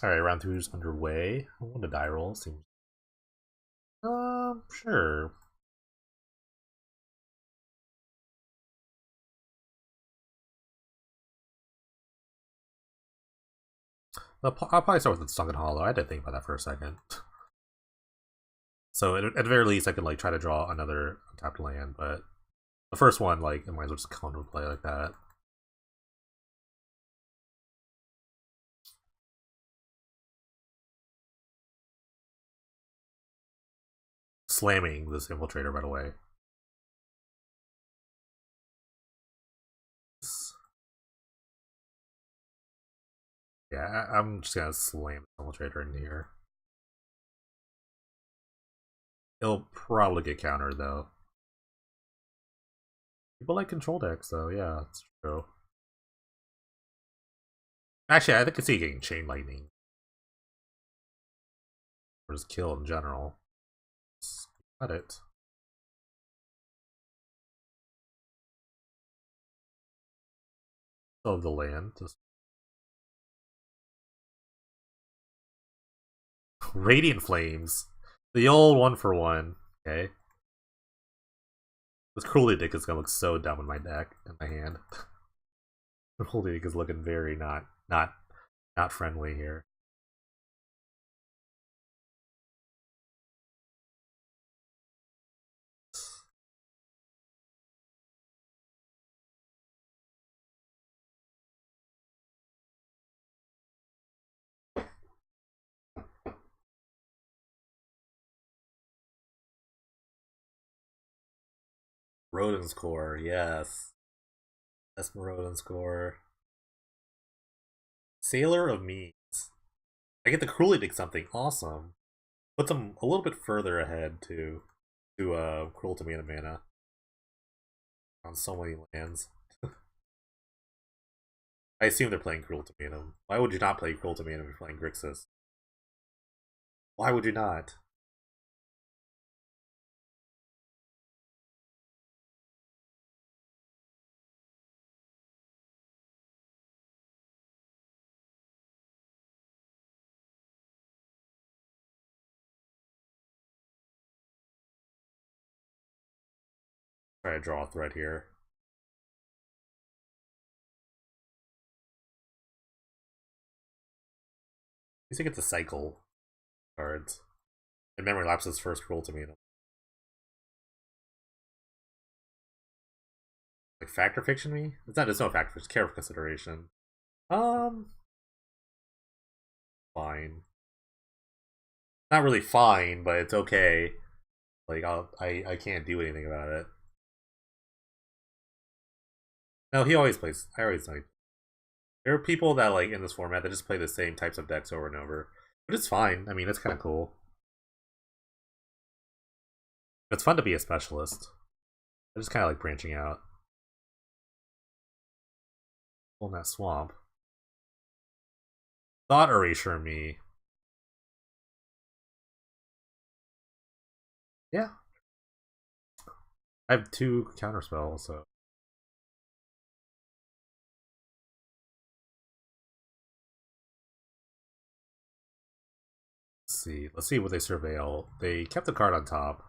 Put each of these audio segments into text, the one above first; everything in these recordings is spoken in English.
Alright, round 2 is underway. I want to die roll. Seems. Sure. I'll probably start with the Sunken Hollow. I had to think about that for a second. So at the very least, I could like try to draw another untapped land, but the first one, like, I might as well just come to play like that. Slamming this Infiltrator right away. Yeah, I'm just gonna slam the Infiltrator in here. It'll probably get countered though. People like control decks though, yeah, that's true. Actually, I think I can see getting Chain Lightning. Or just kill in general. Cut it. Still have the land. Just Radiant Flames. The old 1-for-1. Okay. This Cruelty Dick is gonna look so dumb in my deck, in my hand. Cruelty Dick is looking very not friendly here. Rodent's Core, yes. That's Rodent's Core. Sailor of Means. I get the Cruelty Dick something awesome. Puts them a little bit further ahead to Cruel to Mana on so many lands. I assume they're playing Cruel to Mana. Why would you not play Cruel to Mana if you're playing Grixis? Why would you not? Try to draw a thread here. At least I get to cycle cards. And Memory Lapse's first Cruel to Mana. Like Factor Fiction me? It's no Factor Fiction, Care of Consideration. Um Fine. Not really fine, but it's okay. Like I can't do anything about it. No, he always plays. I always like. There are people that like in this format that just play the same types of decks over and over, but it's fine. I mean, it's kind of cool. It's fun to be a specialist. I just kind of like branching out. Pulling that swamp. Thought Erasure me. Yeah. I have 2 counter spells, so. Let's see what they surveil. They kept the card on top.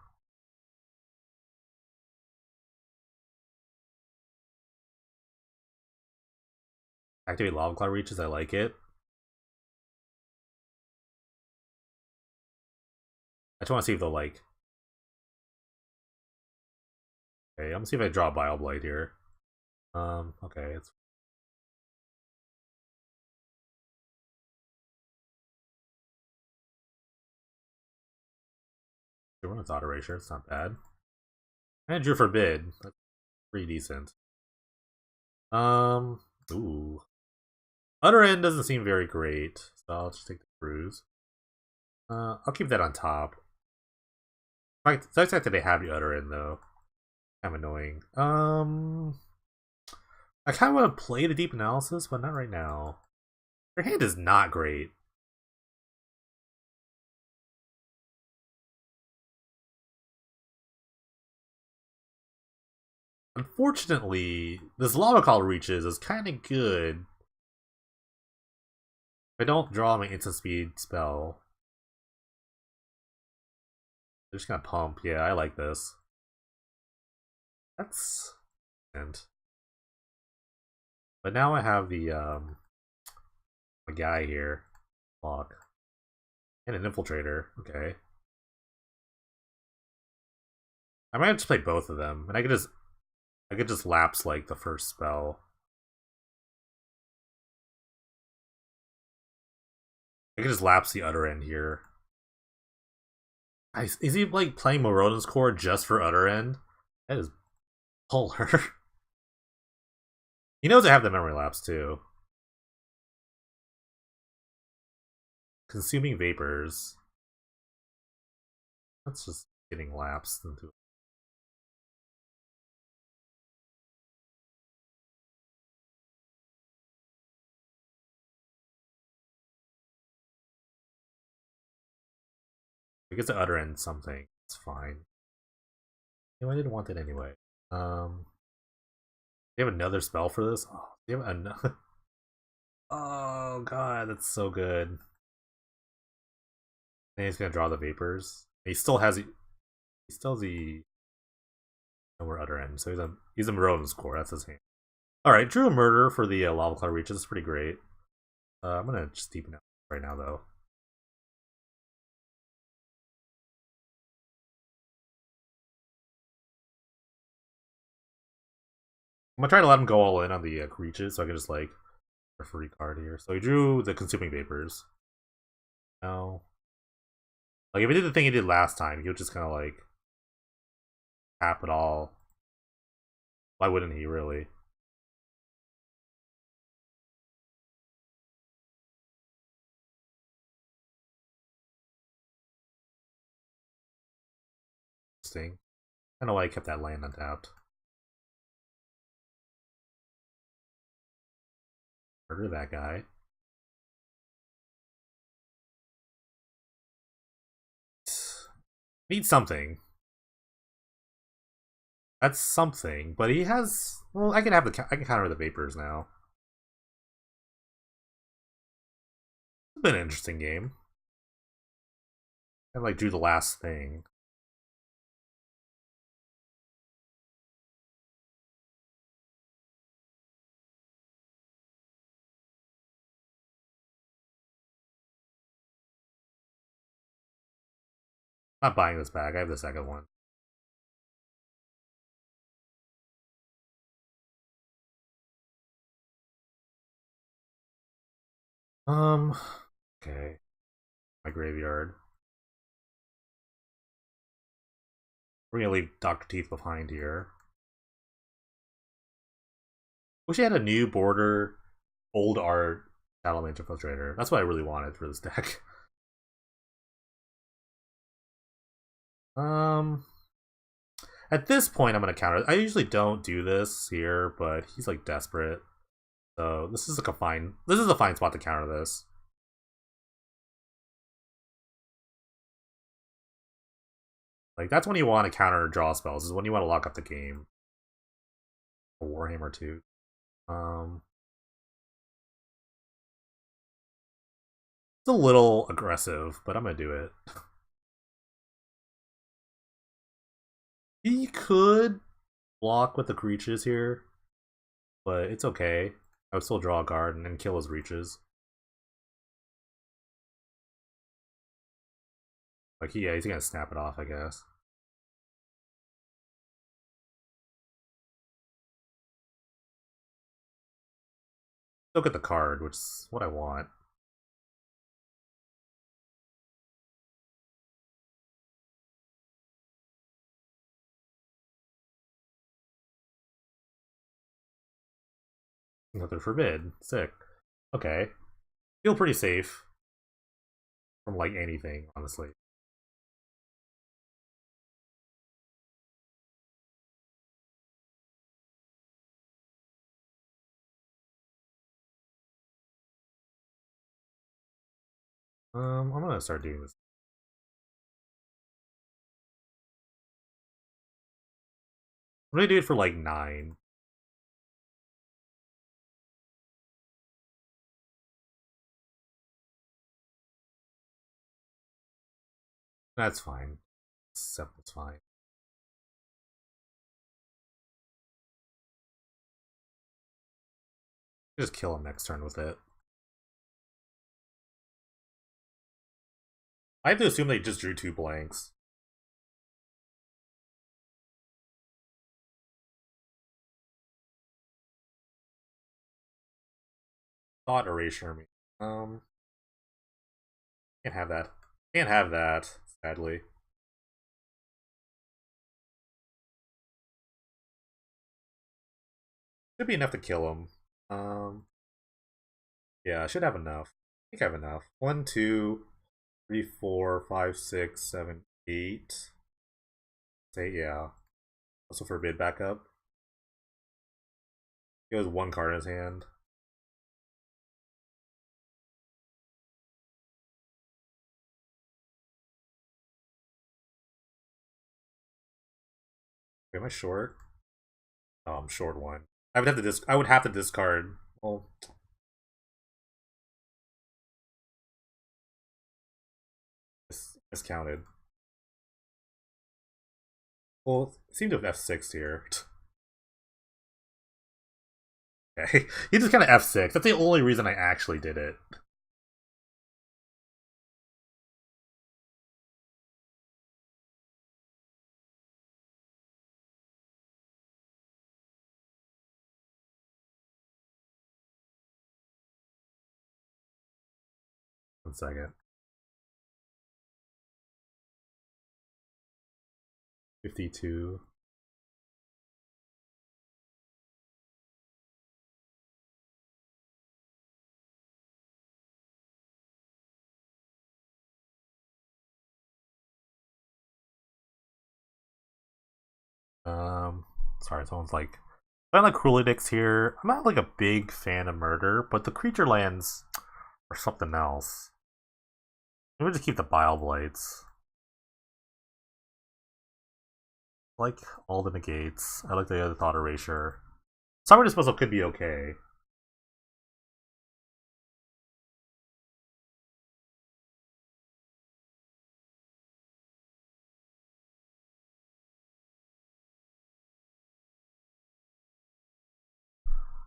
Activate Lava Cloud Reaches, I like it. I just want to see if they'll like. Okay, I'm gonna see if I draw Bile Blight here. Okay, it's. They run a Thought Erasure, it's not bad. And Drew Forbid. That's pretty decent. Ooh. Utter End doesn't seem very great, so I'll just take the cruise. I'll keep that on top. It's nice that they have the Utter End though. Kind of annoying. I kind of want to play the Deep Analysis, but not right now. Their hand is not great. Unfortunately, this Lava Call Reaches is kind of good. I don't draw my instant speed spell, they're just gonna pump. Yeah, I like this. That's and but now I have the a guy here, block, and an infiltrator. Okay, I might have to play both of them, and I could just lapse like the first spell. I could just lapse the other end here. Is he like playing Moroden's core just for other end? That is polar. He knows I have the memory lapse too. Consuming vapors. That's just getting lapsed into. I guess the other end something. It's fine. No, I didn't want it anyway. They have another spell for this? Oh, they have another. Oh god, that's so good. And he's gonna draw the vapors. He still has the nowhere other end, so he's a Moroden's core, that's his hand. Alright, drew a murder for the lava cloud reaches, it's pretty great. I'm gonna just deepen it right now though. I'm gonna try to let him go all in on the reaches, so I can just like a free card here. So he drew the consuming vapors. No. Like if he did the thing he did last time, he would just kinda like tap it all. Why wouldn't he really? Interesting. I don't know why I kept that land untapped. Murder that guy. Need something. That's something, but he has. Well, I can counter the vapors now. It's been an interesting game. I like drew the last thing. Not buying this back. I have the second one. Um. Okay. My graveyard. We're gonna leave Dr. Teeth behind here. Wish I had a new border, old art Salamander Infiltrator. That's what I really wanted for this deck. Um. At this point, I'm gonna counter. I usually don't do this here, but he's like desperate. So this is like a fine. This is a fine spot to counter this. Like that's when you want to counter draw spells. Is when you want to lock up the game. A Warhammer 2. It's a little aggressive, but I'm gonna do it. He could block with the creatures here, but it's okay. I would still draw a card and then kill his reaches. Like yeah, he's gonna snap it off, I guess. Still get the card, which is what I want. Another forbid. Sick. Okay. Feel pretty safe from like anything, honestly. I'm gonna start doing this. I'm gonna do it for like 9. That's fine. 7's fine. Just kill him next turn with it. I have to assume they just drew 2 blanks. Thought erasure me. Can't have that. Can't have that, sadly. Should be enough to kill him. Yeah, I should have enough. I think I have enough. 1, 2, 3, 4, 5, 6, 7, 8. Say yeah. Also forbid backup. He has 1 card in his hand. Am I short? Oh, I'm short 1. I would have to discard. Well, miscounted. Well, it seemed to have F6 here. Okay. He just kind of F6. That's the only reason I actually did it. One second. 52. Sorry, someone's like, I like Cruelidix here. I'm not like a big fan of Murder, but the creature lands are something else. Maybe just keep the Bile Blights. I like all the negates. I like the other Thought Erasure. Summer Disposal could be okay.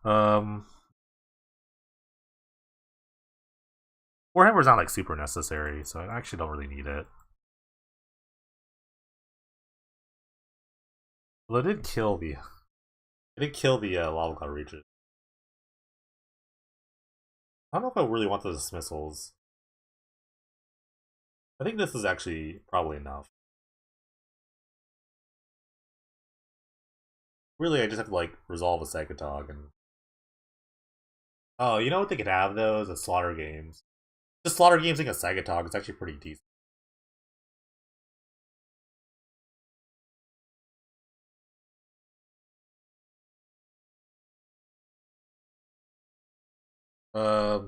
Um, Warhammer's not like super necessary, so I actually don't really need it. Well, it did kill the. It did kill the Lava Cloud Regent. I don't know if I really want the dismissals. I think this is actually probably enough. Really, I just have to like resolve a Psychatog and. Oh, you know what they could have though is a Slaughter Games. Just Slaughter Games like a Psychatog is actually pretty decent.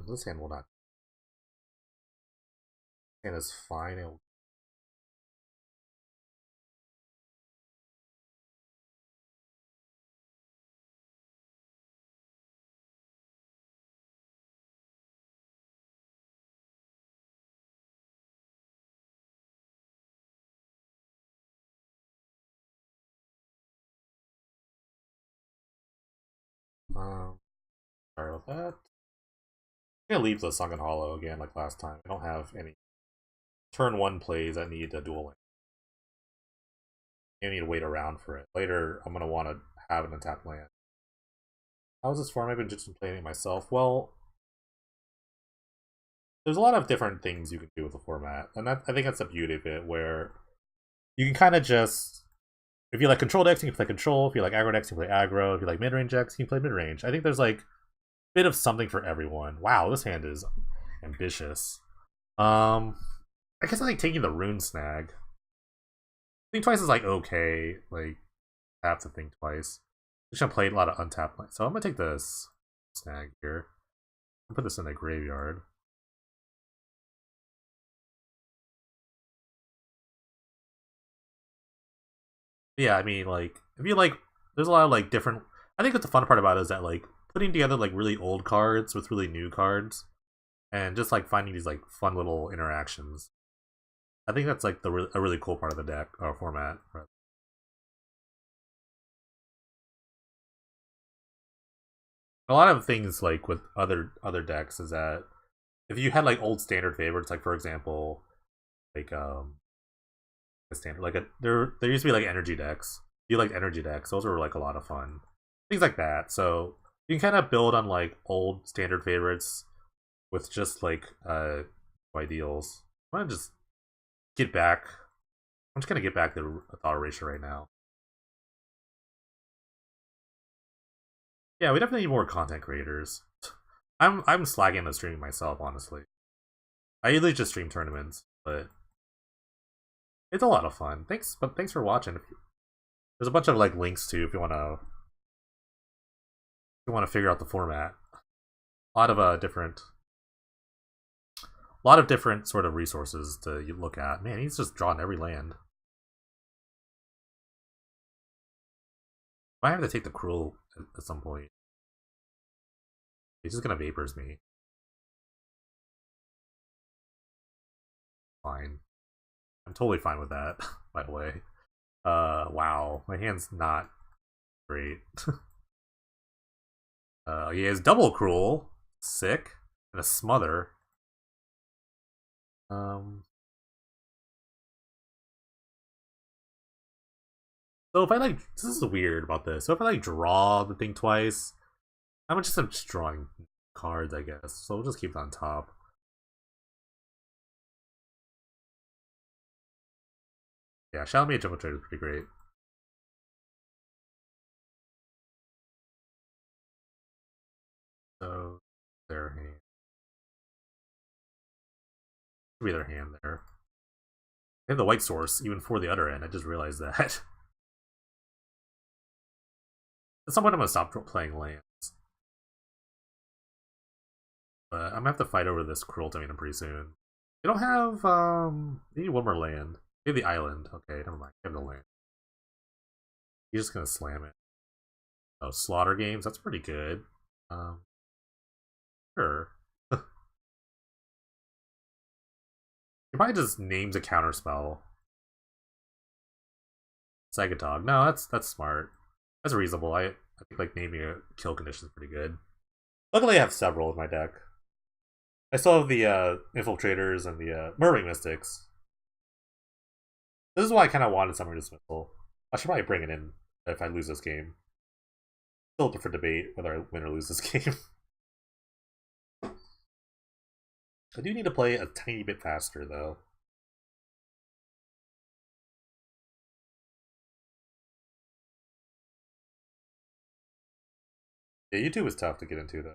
This hand will not. This hand is fine. It'll... Sorry about that. I'm gonna leave the Sunken Hollow again like last time. I don't have any turn 1 plays that need a dual link. You need to wait around for it. Later, I'm gonna want to have an untapped land. How's this form? I've been just playing it myself. Well, there's a lot of different things you can do with the format, and I think that's the beauty of it, where you can kind of just, if you like control decks, you can play control. If you like aggro decks, you can play aggro. If you like mid-range decks, you can play mid-range. I think there's like a bit of something for everyone. Wow, this hand is ambitious. I guess I like taking the rune snag. Think twice is like okay. Like, I have to think twice. I'm gonna play a lot of untapped lands, so I'm gonna take this snag here. I'll put this in the graveyard. Yeah, I mean, like, if you like, there's a lot of like different. I think what the fun part about it is that like putting together like really old cards with really new cards, and just like finding these like fun little interactions. I think that's like a really cool part of the deck or format. A lot of things like with other decks is that if you had like old standard favorites, like for example, like a standard like there used to be like energy decks. You like energy decks; those were like a lot of fun. Things like that. So you can kind of build on like old standard favorites with just like ideals. I'm gonna just get back. I'm just gonna get back to thought erasure right now. Yeah, we definitely need more content creators. I'm slagging the streaming myself, honestly. I usually just stream tournaments, but it's a lot of fun. Thanks for watching. There's a bunch of like links too if you wanna figure out the format. A lot of different sort of resources to look at. Man, he's just drawn every land. I have to take the cruel at some point. He's just gonna vapors me. Fine. I'm totally fine with that, by the way. Wow. My hand's not great. He has double cruel. Sick. And a smother. So if I like, this is weird about this. So if I like draw the thing twice, I'm just drawing cards, I guess. So we'll just keep it on top. Yeah, Shadow Mage Jumbo Trade is pretty great. So their hand. Should be their hand there. They have the white source even for the other end. I just realized that. At some point I'm gonna stop playing lands. But I'm gonna have to fight over this cruel dominion pretty soon. They don't have they need one more land. They have the island. Okay, never mind. They have the land. He's just gonna slam it. Oh, slaughter games, that's pretty good. Sure. He probably just names a counterspell. Psychatog. No, that's smart. That's reasonable. I think like naming a kill condition is pretty good. Luckily I have several in my deck. I still have the Infiltrators and the Murmring Mystics. This is why I kind of wanted Summer Dismissal. I should probably bring it in if I lose this game. Still open for debate whether I win or lose this game. I do need to play a tiny bit faster, though. Yeah, YouTube is tough to get into, though.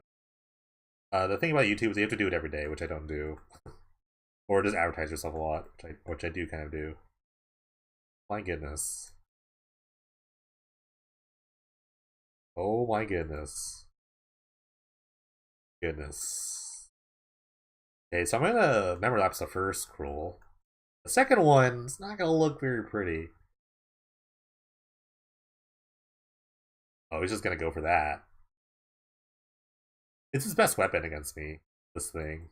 The thing about YouTube is you have to do it every day, which I don't do. Or just advertise yourself a lot, which I do kind of do. My goodness. Oh my goodness. Goodness. Okay, so I'm gonna memory lapse the first scroll. The second one's not gonna look very pretty. Oh, he's just gonna go for that. It's his best weapon against me, this thing.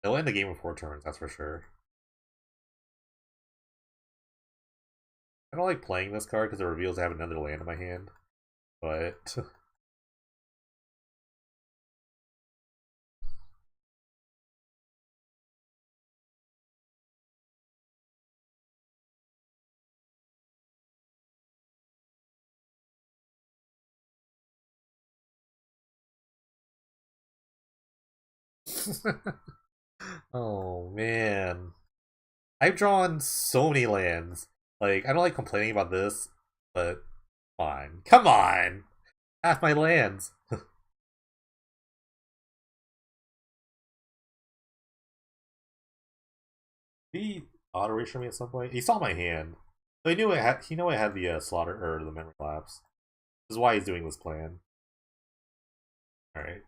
He'll end the game in 4 turns, that's for sure. I don't like playing this card because it reveals I have another land in my hand. But oh man. I've drawn so many lands. Like, I don't like complaining about this, but fine. Come on! Half my lands. He auto erased me at some point. He saw my hand. So he knew I had the slaughter or the memory lapse. This is why he's doing this plan. Alright.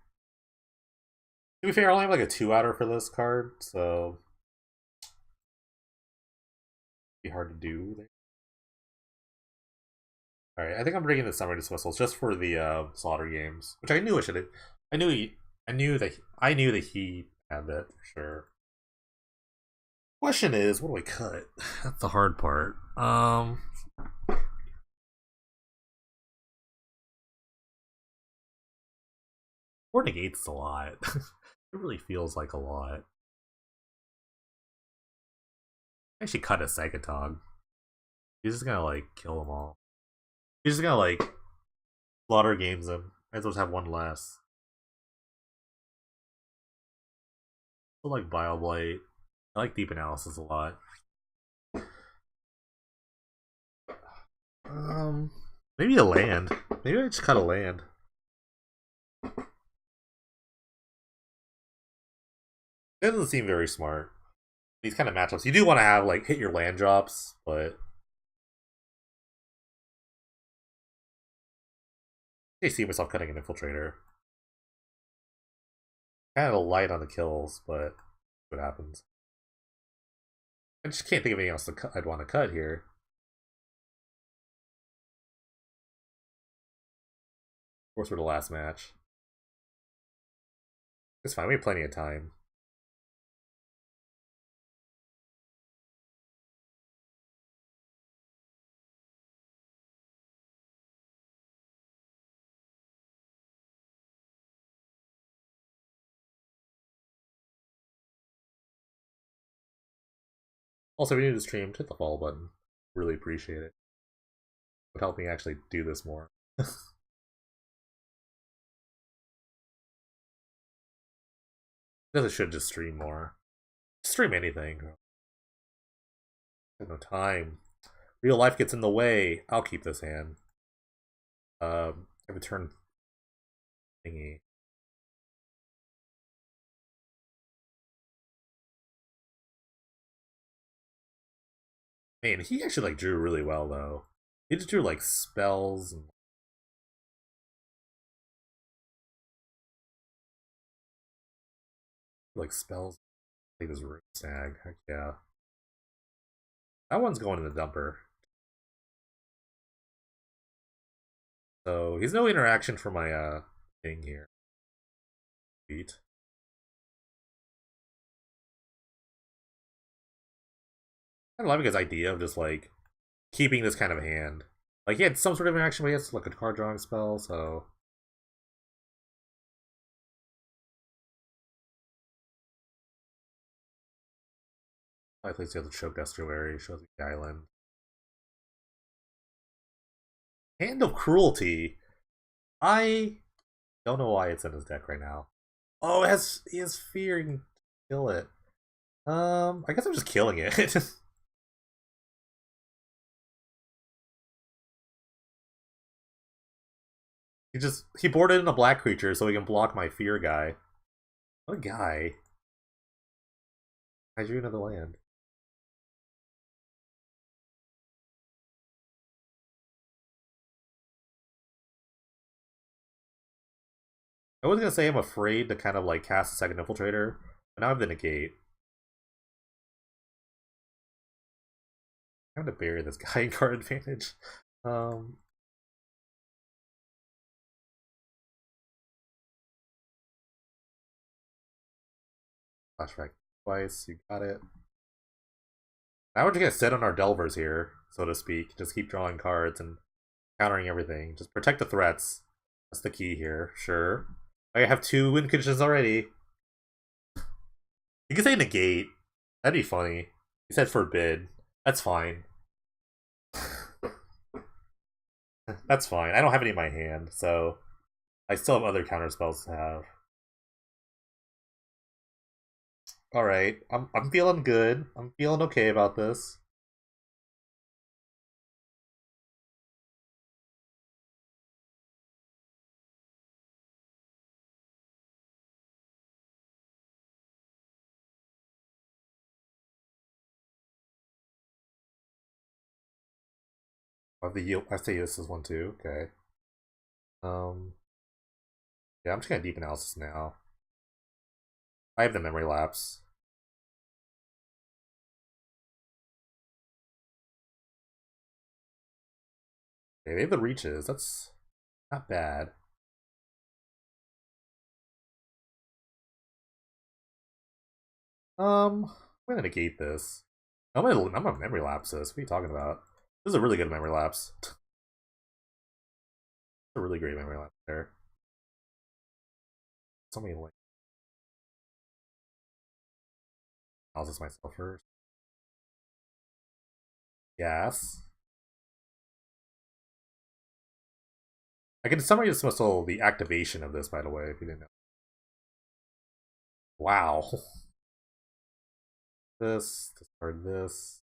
To be fair, I only have like a 2-outer for this card, so be hard to do there. Alright, I think I'm bringing the summer dismissals just for the slaughter games, which I knew I should have. I knew that he Add that for sure. Question is, what do we cut? That's the hard part. Four negates a lot. It really feels like a lot. I actually cut a Psychatog. He's just gonna like kill them all. He's just gonna like slaughter games them. Might as well just have one less. I like Bile I like Deep Analysis a lot. Maybe a land. Maybe I just cut a land. It doesn't seem very smart. These kind of matchups, you do want to have like hit your land drops, but I see myself cutting an infiltrator. Kind of light on the kills, but what happens? I just can't think of anything else I'd want to cut here. Of course, we're the last match. It's fine. We have plenty of time. Also, if you're new to the stream, hit the follow button. Really appreciate it. It would help me actually do this more. I should just stream more. Stream anything. I have no time. Real life gets in the way. I'll keep this hand. I have a turn thingy. Man, he actually like drew really well though. He just drew like spells and like spells. Like this root snag. Heck yeah. That one's going in the dumper. So he's no interaction for my thing here. Beat. I love his idea of just like keeping this kind of hand. Like he had some sort of interaction, but he has like a card drawing spell, so I place the other choke estuary, shows the island. Hand of Cruelty. I don't know why it's in his deck right now. Oh, he has fear. You can kill it. I guess I'm just killing it. he boarded in a black creature so he can block my fear guy. What a guy. I drew another land. I was gonna say I'm afraid to kind of like cast a second infiltrator, but now I have the negate. I'm gonna bury this guy in card advantage. Flashback twice, you got it. Now we're just gonna sit on our Delvers here, so to speak. Just keep drawing cards and countering everything. Just protect the threats. That's the key here, sure. I have 2 win conditions already. You can say negate. That'd be funny. He said forbid. That's fine. That's fine. I don't have any in my hand, so I still have other counter spells to have. Alright, I'm feeling good. I'm feeling okay about this. I say this is one too. Okay. Yeah, I'm just gonna deep analysis now. I have the memory lapse. Okay, they have the reaches. That's not bad. I'm gonna negate this. I'm gonna memory lapse this. What are you talking about? This is a really good memory lapse. A really great memory lapse there. Somebody like I'll this myself first. Yes. I can summary dismissal the activation of this, by the way, if you didn't know. Wow. This, discard this,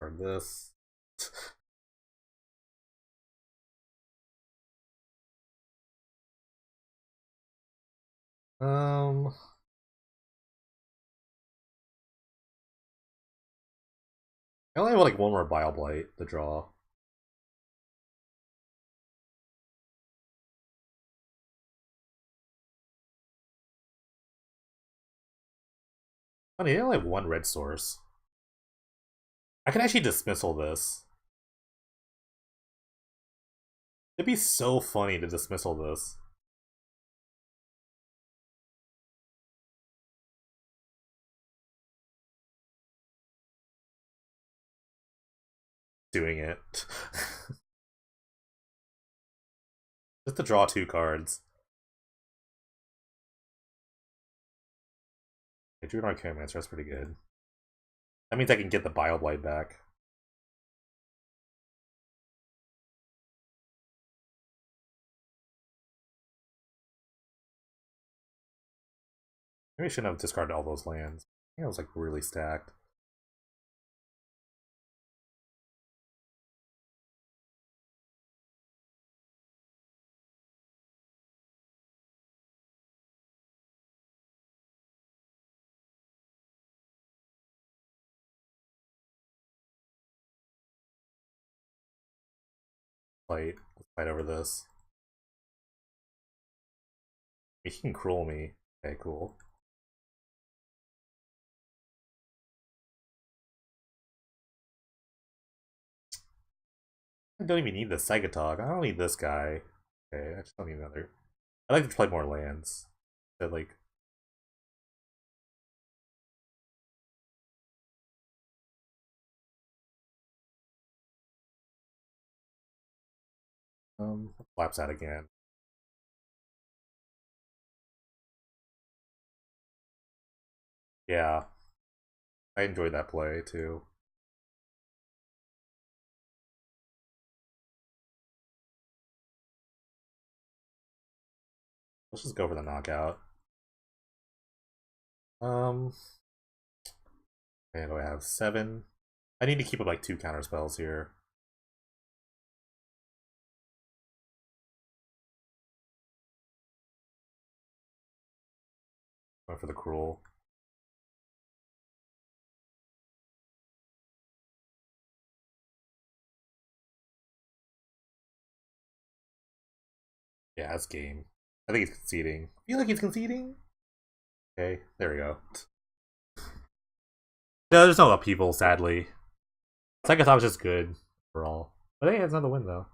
discard this. um I only have like one more Bile Blight to draw. Funny, I only have one red source. I can actually dismissal this. It'd be so funny to dismissal this. Doing it. Just to draw 2 cards. I drew an Archaeomancer, that's pretty good. That means I can get the Bile Blight back. Maybe I shouldn't have discarded all those lands. I think I was like really stacked. Let's fight over this. He can cruel me. Okay, cool. I don't even need the Psychatog. I don't need this guy. Okay, I just don't need another. I'd like to play more lands. That like collapse out again. Yeah. I enjoyed that play too. Let's just go for the knockout. And I have 7. I need to keep up like 2 counter spells here. Going for the cruel. Yeah, that's game. I think he's conceding. I feel like he's conceding. Okay, there we go. No, there's no upheaval, sadly. Psychotog's just good overall. But hey, it's another win though.